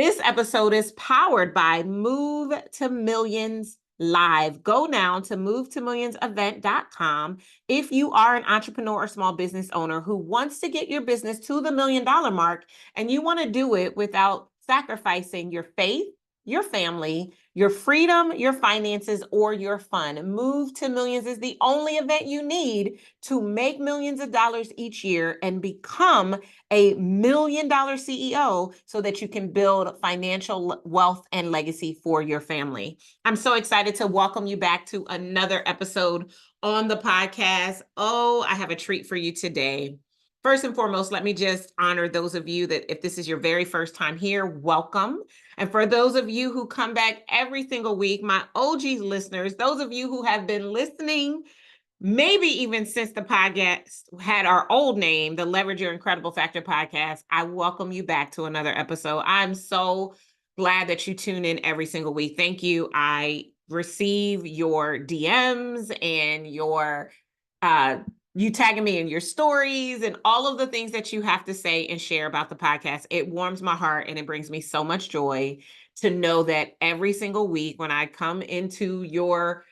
This episode is powered by Move to Millions Live. Go now to movetomillionsevent.com if you are an entrepreneur or small business owner who wants to get your business to the $1 million mark and you want to do it without sacrificing your faith, your family, your freedom, your finances, or your fun. Move to Millions is the only event you need to make millions of dollars each year and become a $1 million CEO so that you can build financial wealth and legacy for your family. I'm so excited to welcome you back to another episode on the podcast. Oh, I have a treat for you today. First and foremost, let me just honor those of you that if this is your very first time here, welcome. And for those of you who come back every single week, my OG listeners, those of you who have been listening, maybe even since the podcast had our old name, the Leverage Your Incredible Factor podcast, I welcome you back to another episode. I'm so glad that you tune in every single week. Thank you. I receive your DMs and your you tagging me in your stories and all of the things that you have to say and share about the podcast. It warms my heart and it brings me so much joy to know that every single week when I come into your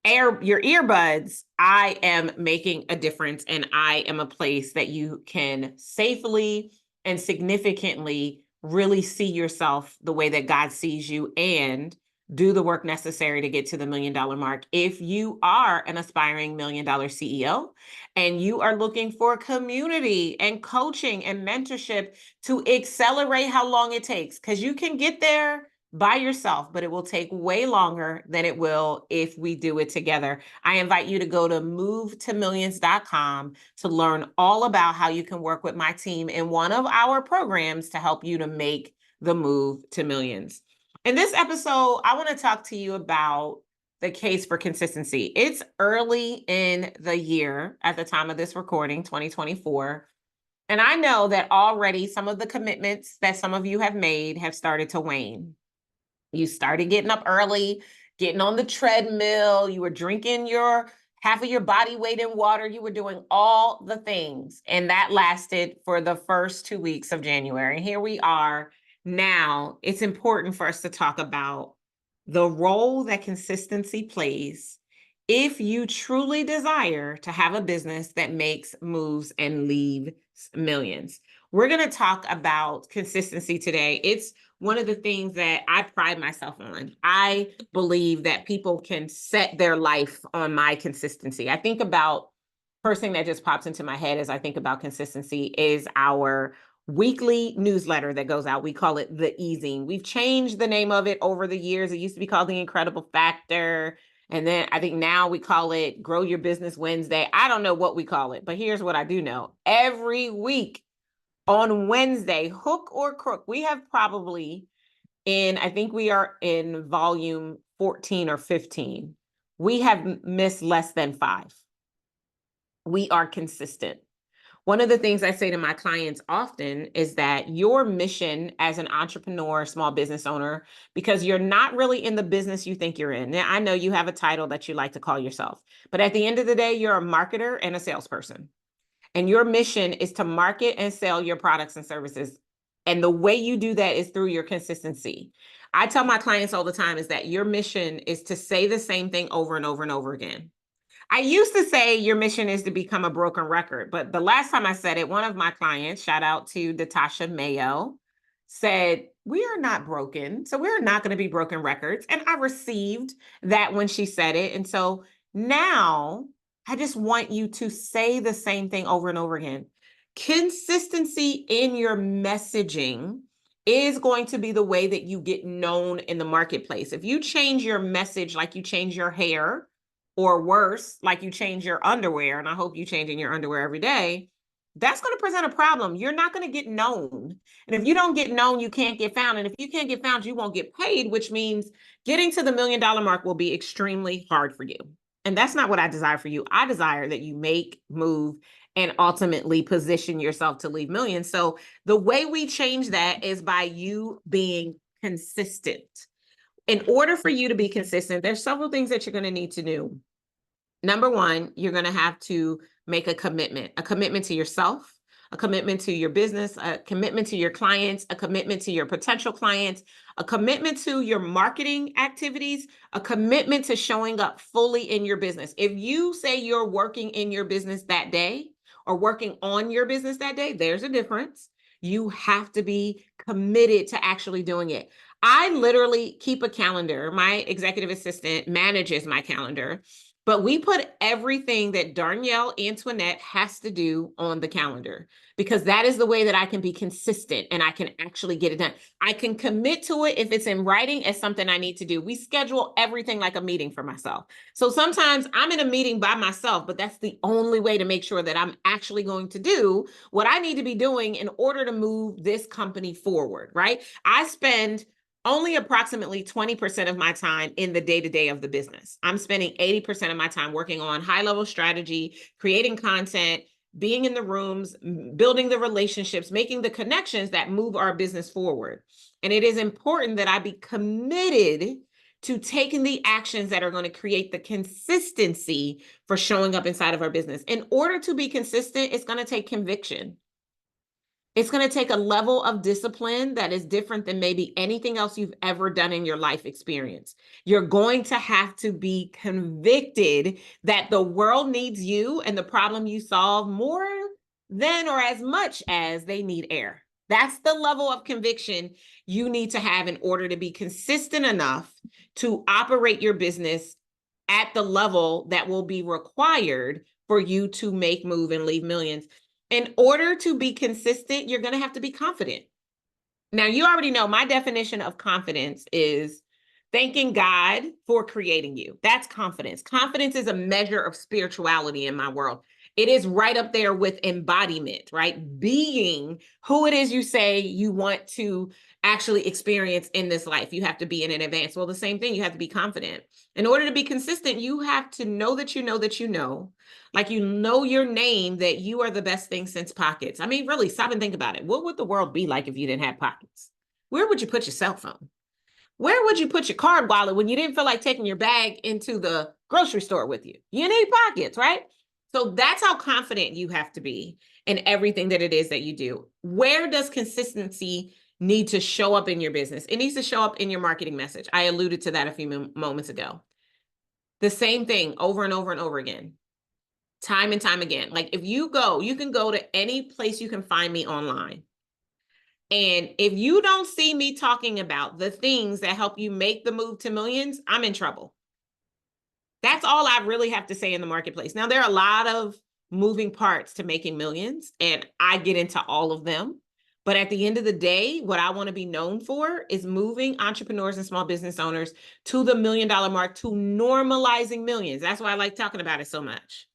earbuds, I am making a difference and I am a place that you can safely and significantly really see yourself the way that God sees you and do the work necessary to get to the $1 million mark. If you are an aspiring $1 million CEO and you are looking for community and coaching and mentorship to accelerate how long it takes, because you can get there by yourself, but it will take way longer than it will if we do it together. I invite you to go to movetomillions.com to learn all about how you can work with my team in one of our programs to help you to make the move to millions. In this episode, I want to talk to you about the case for consistency. It's early in the year at the time of this recording, 2024. And I know that already some of the commitments that some of you have made have started to wane. You started getting up early, getting on the treadmill. You were drinking half of your body weight in water. You were doing all the things. And that lasted for the first 2 weeks of January. And here we are now. It's important for us to talk about the role that consistency plays if you truly desire to have a business that makes moves and leaves millions. We're going to talk about consistency today. It's one of the things that I pride myself on. I believe that people can set their life on my consistency. I think about, first thing that just pops into my head as I think about consistency is our weekly newsletter that goes out. We call it The Easing. We've changed the name of it over the years. It used to be called The Incredible Factor. And then I think now we call it Grow Your Business Wednesday. I don't know what we call it, but here's what I do know. Every week on Wednesday, hook or crook, we have probably I think we are in volume 14 or 15. We have missed less than 5. We are consistent. One of the things I say to my clients often is that your mission as an entrepreneur, small business owner, because you're not really in the business you think you're in. Now, I know you have a title that you like to call yourself, but at the end of the day, you're a marketer and a salesperson. And your mission is to market and sell your products and services. And the way you do that is through your consistency. I tell my clients all the time is that your mission is to say the same thing over and over and over again. I used to say your mission is to become a broken record, but the last time I said it, one of my clients, shout out to Natasha Mayo, said, we are not broken, so we're not going to be broken records. And I received that when she said it. And so now I just want you to say the same thing over and over again. Consistency in your messaging is going to be the way that you get known in the marketplace. If you change your message like you change your hair, or worse, like you change your underwear, and I hope you changing your underwear every day, that's going to present a problem. You're not going to get known. And if you don't get known, you can't get found. And if you can't get found, you won't get paid, which means getting to the $1 million mark will be extremely hard for you. And that's not what I desire for you. I desire that you make, move, and ultimately position yourself to leave millions. So the way we change that is by you being consistent. In order for you to be consistent, there's several things that you're going to need to do. Number one, you're going to have to make a commitment to yourself, a commitment to your business, a commitment to your clients, a commitment to your potential clients, a commitment to your marketing activities, a commitment to showing up fully in your business. If you say you're working in your business that day or working on your business that day, there's a difference. You have to be committed to actually doing it. I literally keep a calendar. My executive assistant manages my calendar, but we put everything that Darnyelle Antoinette has to do on the calendar because that is the way that I can be consistent and I can actually get it done. I can commit to it if it's in writing as something I need to do. We schedule everything like a meeting for myself. So sometimes I'm in a meeting by myself, but that's the only way to make sure that I'm actually going to do what I need to be doing in order to move this company forward, right? I spend only approximately 20% of my time in the day-to-day of the business. I'm spending 80% of my time working on high-level strategy, creating content, being in the rooms, building the relationships, making the connections that move our business forward. And it is important that I be committed to taking the actions that are going to create the consistency for showing up inside of our business. In order to be consistent, it's going to take conviction. It's going to take a level of discipline that is different than maybe anything else you've ever done in your life experience. You're going to have to be convicted that the world needs you and the problem you solve more than or as much as they need air. That's the level of conviction you need to have in order to be consistent enough to operate your business at the level that will be required for you to make, move, and leave millions. In order to be consistent, you're going to have to be confident. Now, you already know my definition of confidence is thanking God for creating you. That's confidence. Confidence is a measure of spirituality in my world. It is right up there with embodiment, right? Being who it is you say you want to actually experience in this life. You have to be in an advance. Well, the same thing, you have to be confident. In order to be consistent, you have to know that you know that you know, like you know your name, that you are the best thing since pockets. I mean, really, stop and think about it. What would the world be like if you didn't have pockets? Where would you put your cell phone? Where would you put your card wallet when you didn't feel like taking your bag into the grocery store with you? You need pockets, right? So that's how confident you have to be in everything that it is that you do. Where does consistency need to show up in your business? It needs to show up in your marketing message. I alluded to that a few moments ago. The same thing over and over and over again, time and time again. Like if you can go to any place you can find me online. And if you don't see me talking about the things that help you make the move to millions, I'm in trouble. That's all I really have to say in the marketplace. Now, there are a lot of moving parts to making millions, and I get into all of them. But at the end of the day, what I want to be known for is moving entrepreneurs and small business owners to the $1 million mark, to normalizing millions. That's why I like talking about it so much.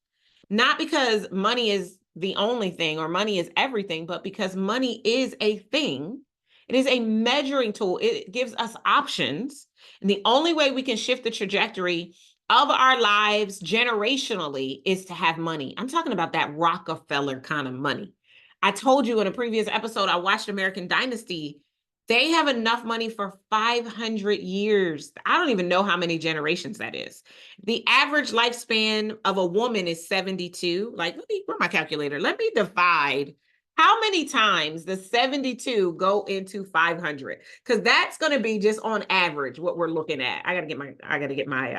Not because money is the only thing or money is everything, but because money is a thing. It is a measuring tool. It gives us options. And the only way we can shift the trajectory of our lives generationally is to have money. I'm talking about that Rockefeller kind of money. I told you in a previous episode, I watched American Dynasty. They have enough money for 500 years. I don't even know how many generations that is. The average lifespan of a woman is 72. Like, where's my calculator? Let me divide. How many times does 72 go into 500? Because that's going to be just on average what we're looking at. I got to get my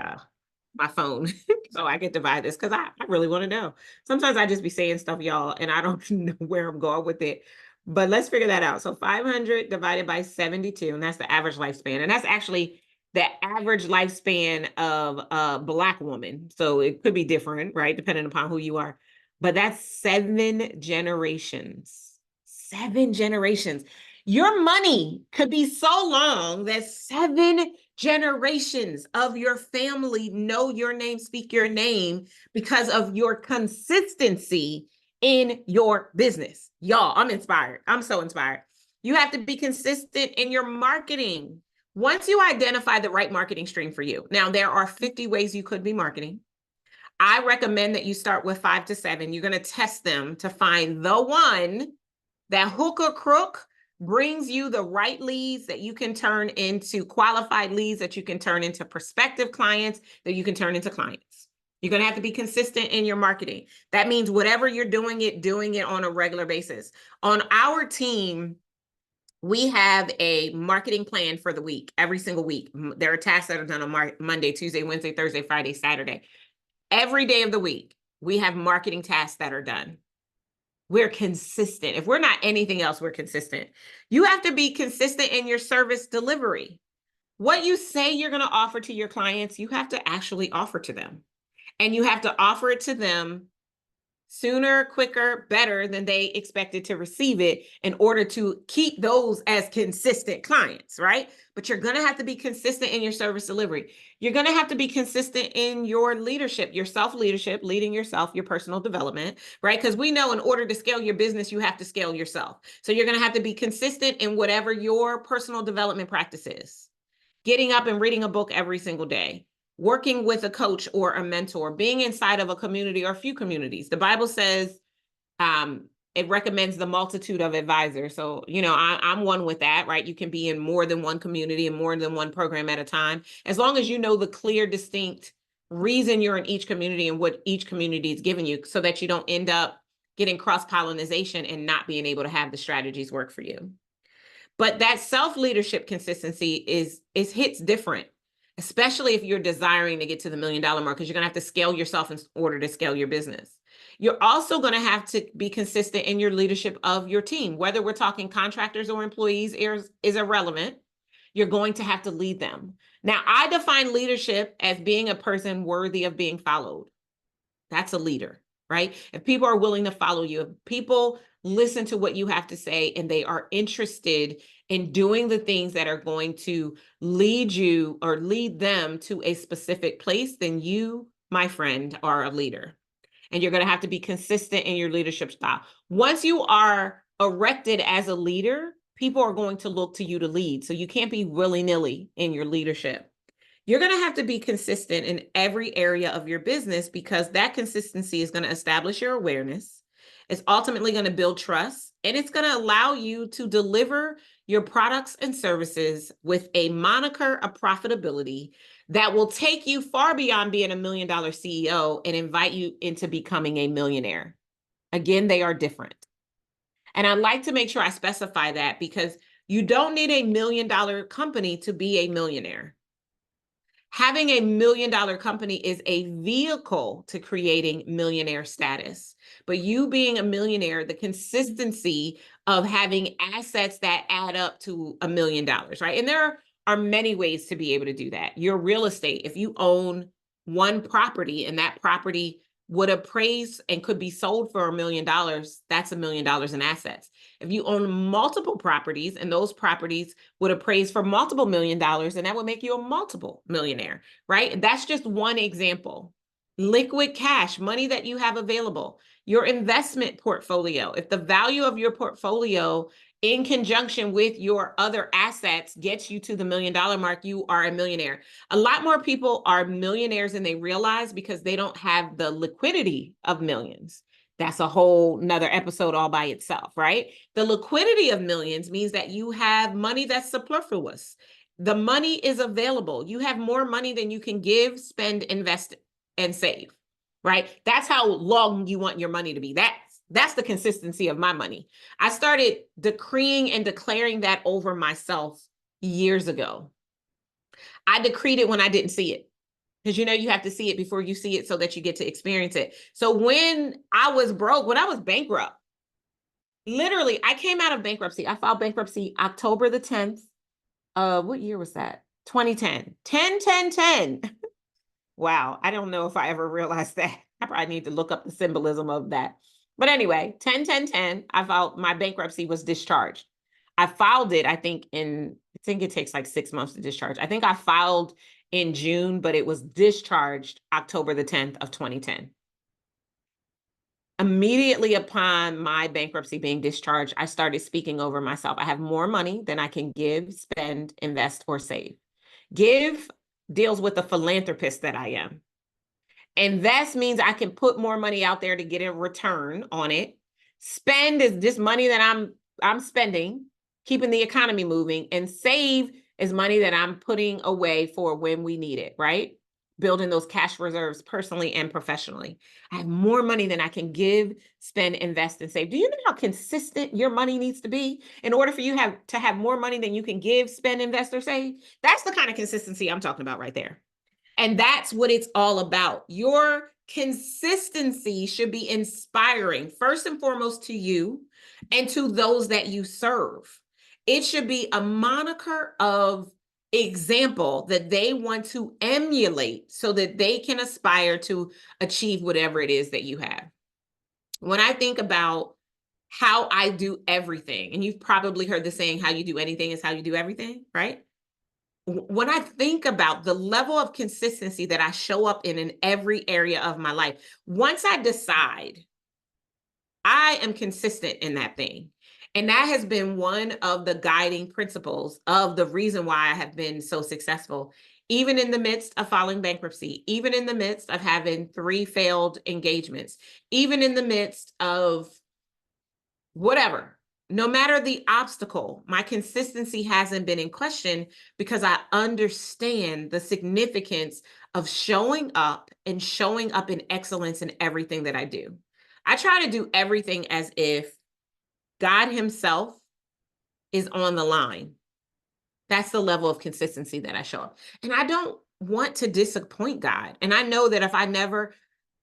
phone so I can divide this because I really want to know. Sometimes I just be saying stuff, y'all, and I don't know where I'm going with it. But let's figure that out. So 500 divided by 72, and that's the average lifespan. And that's actually the average lifespan of a Black woman. So it could be different, right? Depending upon who you are. But that's 7 generations. 7 generations. Your money could be so long that 7 generations of your family know your name, speak your name because of your consistency in your business. Y'all, I'm inspired. I'm so inspired. You have to be consistent in your marketing. Once you identify the right marketing stream for you, now there are 50 ways you could be marketing. I recommend that you start with 5 to 7. You're going to test them to find the one that hook or crook brings you the right leads that you can turn into qualified leads, that you can turn into prospective clients, that you can turn into clients. You're going to have to be consistent in your marketing. That means whatever you're doing it on a regular basis. On our team, we have a marketing plan for the week, every single week. There are tasks that are done on Monday, Tuesday, Wednesday, Thursday, Friday, Saturday. Every day of the week, we have marketing tasks that are done. We're consistent. If we're not anything else, we're consistent. You have to be consistent in your service delivery. What you say you're going to offer to your clients, you have to actually offer to them. And you have to offer it to them sooner, quicker, better than they expected to receive it in order to keep those as consistent clients, right? But you're going to have to be consistent in your service delivery. You're going to have to be consistent in your leadership, your self-leadership, leading yourself, your personal development, right? Because we know in order to scale your business, you have to scale yourself. So you're going to have to be consistent in whatever your personal development practice is. Getting up and reading a book every single day, working with a coach or a mentor, being inside of a community or a few communities. The Bible says it recommends the multitude of advisors. So, I'm one with that, right? You can be in more than one community and more than one program at a time, as long as you know the clear, distinct reason you're in each community and what each community is giving you, so that you don't end up getting cross-pollination and not being able to have the strategies work for you. But that self-leadership consistency hits different, especially if you're desiring to get to the $1 million mark, because you're going to have to scale yourself in order to scale your business. You're also going to have to be consistent in your leadership of your team. Whether we're talking contractors or employees is irrelevant. You're going to have to lead them. Now, I define leadership as being a person worthy of being followed. That's a leader, right? If people are willing to follow you, if people listen to what you have to say and they are interested in doing the things that are going to lead you or lead them to a specific place, then you, my friend, are a leader. And you're going to have to be consistent in your leadership style. Once you are erected as a leader, people are going to look to you to lead. So you can't be willy-nilly in your leadership. You're going to have to be consistent in every area of your business, because that consistency is going to establish your awareness. It's ultimately going to build trust, and it's going to allow you to deliver your products and services with a moniker of profitability that will take you far beyond being a $1 million CEO and invite you into becoming a millionaire. Again, they are different. And I'd like to make sure I specify that, because you don't need a $1 million company to be a millionaire. Having a $1 million company is a vehicle to creating millionaire status. But you being a millionaire, the consistency of having assets that add up to $1 million, right? And there are many ways to be able to do that. Your real estate, if you own one property and that property would appraise and could be sold for $1 million, that's $1 million in assets. If you own multiple properties and those properties would appraise for multiple $1 million, and that would make you a multiple millionaire, right? That's just one example. Liquid cash, money that you have available, your investment portfolio. If the value of your portfolio in conjunction with your other assets gets you to the $1 million mark, you are a millionaire. A lot more people are millionaires than they realize because they don't have the liquidity of millions. That's a whole nother episode all by itself, right? The liquidity of millions means that you have money that's superfluous. The money is available. You have more money than you can give, spend, invest, and save, right? That's how long you want your money to be. That's the consistency of my money. I started decreeing and declaring that over myself years ago. I decreed it when I didn't see it, because you have to see it before you see it so that you get to experience it. So when I was broke, when I was bankrupt, literally, I came out of bankruptcy. I filed bankruptcy October the 10th. What year was that? 2010. 10. Wow. I don't know if I ever realized that. I probably need to look up the symbolism of that. But anyway, 10, I filed, my bankruptcy was discharged. I filed it, I think it takes like 6 months to discharge. I think I filed in June, but it was discharged October the 10th of 2010. Immediately upon my bankruptcy being discharged, I started speaking over myself. I have more money than I can give, spend, invest, or save. Give deals with the philanthropist that I am. Invest means I can put more money out there to get a return on it. Spend is just money that I'm spending, keeping the economy moving, and save is money that I'm putting away for when we need it, right? building those cash reserves personally and professionally. I have more money than I can give, spend, invest, and save. Do you know how consistent your money needs to be in order for you to have more money than you can give, spend, invest, or save? That's the kind of consistency I'm talking about right there. And that's what it's all about. Your consistency should be inspiring, first and foremost, to you and to those that you serve. It should be a moniker of example that they want to emulate so that they can aspire to achieve whatever it is that you have. When I think about how I do everything, and you've probably heard the saying, how you do anything is how you do everything, right? When I think about the level of consistency that I show up in every area of my life, once I decide I am consistent in that thing. And that has been one of the guiding principles of the reason why I have been so successful, even in the midst of filing bankruptcy, even in the midst of having 3 failed engagements, even in the midst of whatever. No matter the obstacle, my consistency hasn't been in question because I understand the significance of showing up and showing up in excellence in everything that I do. I try to do everything as if God himself is on the line. That's the level of consistency that I show up. And I don't want to disappoint God. And I know that if I never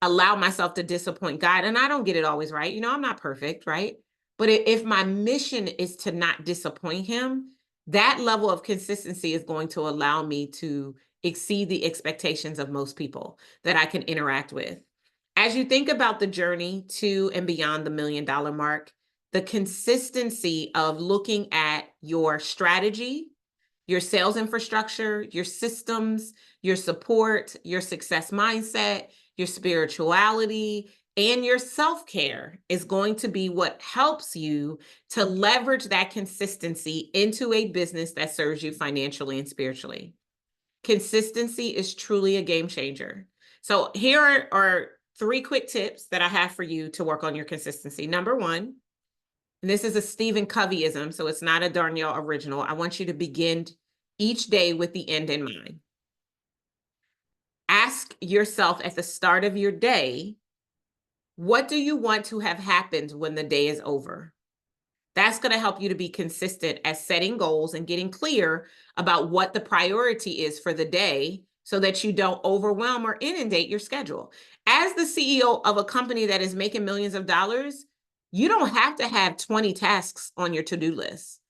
allow myself to disappoint God, and I don't get it always right, I'm not perfect, right? But if my mission is to not disappoint him, that level of consistency is going to allow me to exceed the expectations of most people that I can interact with. As you think about the journey to and beyond the $1 million mark, the consistency of looking at your strategy, your sales infrastructure, your systems, your support, your success mindset, your spirituality, and your self-care is going to be what helps you to leverage that consistency into a business that serves you financially and spiritually. Consistency is truly a game changer. So here are 3 quick tips that I have for you to work on your consistency. Number 1, and this is a Stephen Coveyism, so it's not a Darnyelle original. I want you to begin each day with the end in mind. Ask yourself at the start of your day, what do you want to have happened when the day is over? That's going to help you to be consistent at setting goals and getting clear about what the priority is for the day so that you don't overwhelm or inundate your schedule. As the CEO of a company that is making millions of dollars, you don't have to have 20 tasks on your to-do list.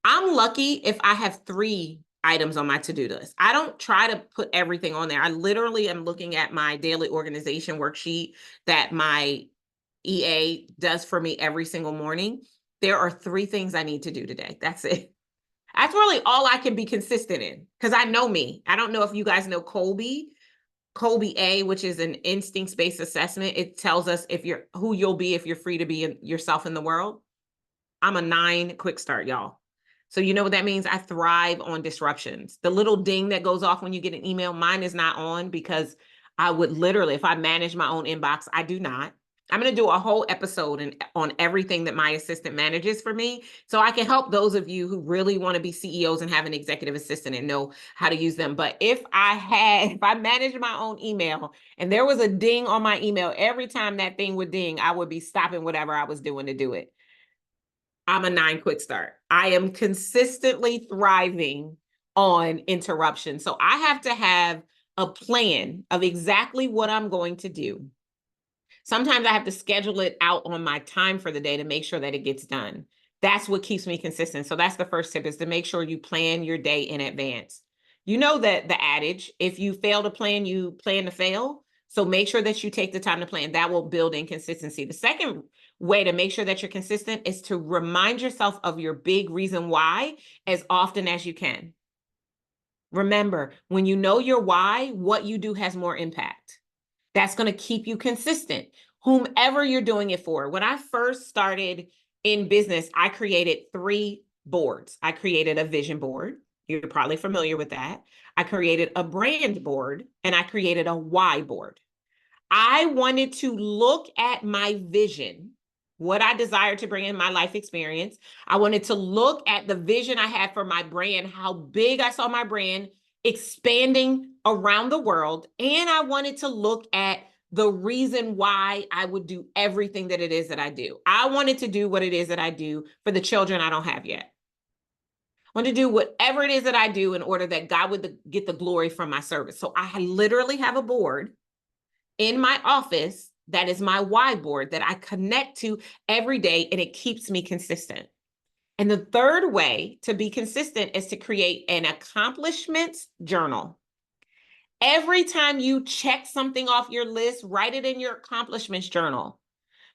I'm lucky if I have 3 items on my to-do list. I don't try to put everything on there. I literally am looking at my daily organization worksheet that my EA does for me every single morning. There are 3 things I need to do today. That's it. That's really all I can be consistent in because I know me. I don't know if you guys know Colby A, which is an instincts-based assessment. It tells us who you'll be if you're free to be yourself in the world. I'm a 9 quick start, y'all. So you know what that means? I thrive on disruptions. The little ding that goes off when you get an email, mine is not on because I would literally, if I manage my own inbox, I do not. I'm going to do a whole episode on everything that my assistant manages for me so I can help those of you who really want to be CEOs and have an executive assistant and know how to use them. But if I managed my own email and there was a ding on my email, every time that thing would ding, I would be stopping whatever I was doing to do it. I'm a 9 quick start. I am consistently thriving on interruption. So I have to have a plan of exactly what I'm going to do. Sometimes I have to schedule it out on my time for the day to make sure that it gets done. That's what keeps me consistent. So that's the first tip, is to make sure you plan your day in advance. You know that the adage, if you fail to plan, you plan to fail. So make sure that you take the time to plan. That will build in consistency. The second way to make sure that you're consistent is to remind yourself of your big reason why as often as you can. Remember, when you know your why, what you do has more impact. That's going to keep you consistent, whomever you're doing it for. When I first started in business, I created 3 boards. I created a vision board. You're probably familiar with that. I created a brand board, and I created a why board. I wanted to look at my vision, what I desired to bring in my life experience. I wanted to look at the vision I had for my brand, how big I saw my brand expanding around the world, and I wanted to look at the reason why I would do everything that it is that I do. I wanted to do what it is that I do for the children I don't have yet. I want to do whatever it is that I do in order that God would get the glory from my service. So I literally have a board in my office that is my why board that I connect to every day, and it keeps me consistent. And the third way to be consistent is to create an accomplishments journal. Every time you check something off your list, write it in your accomplishments journal.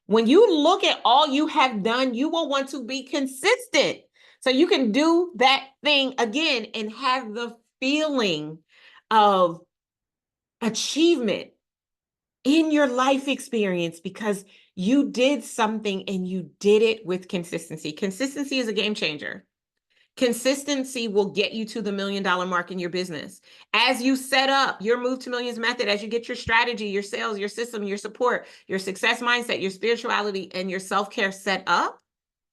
When you look at all you have done, you will want to be consistent. So you can do that thing again and have the feeling of achievement in your life experience because you did something and you did it with consistency. Consistency is a game changer. Consistency will get you to the $1 million mark in your business. As you set up your Move to Millions method, as you get your strategy, your sales, your system, your support, your success mindset, your spirituality, and your self-care set up,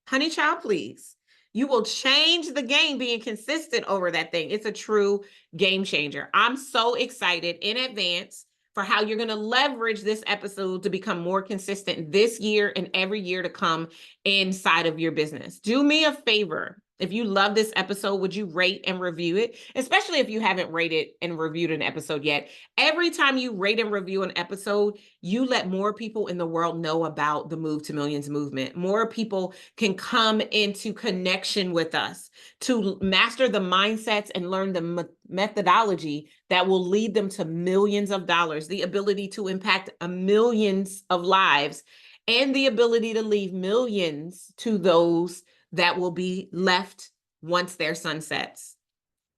honey child, please, you will change the game being consistent over that thing. It's a true game changer. I'm so excited in advance for how you're going to leverage this episode to become more consistent this year and every year to come inside of your business. Do me a favor. If you love this episode, would you rate and review it? Especially if you haven't rated and reviewed an episode yet. Every time you rate and review an episode, you let more people in the world know about the Move to Millions movement. More people can come into connection with us to master the mindsets and learn the methodology that will lead them to millions of dollars, the ability to impact millions of lives, and the ability to leave millions to those that will be left once their sun sets.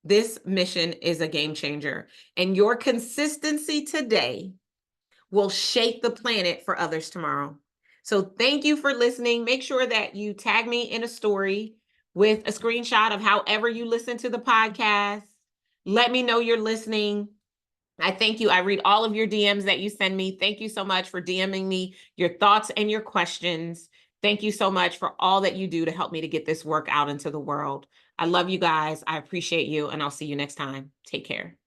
This mission is a game changer, and your consistency today will shape the planet for others tomorrow. So thank you for listening. Make sure that you tag me in a story with a screenshot of however you listen to the podcast. Let me know you're listening. I thank you. I read all of your DMs that you send me. Thank you so much for DMing me your thoughts and your questions. Thank you so much for all that you do to help me to get this work out into the world. I love you guys. I appreciate you, and I'll see you next time. Take care.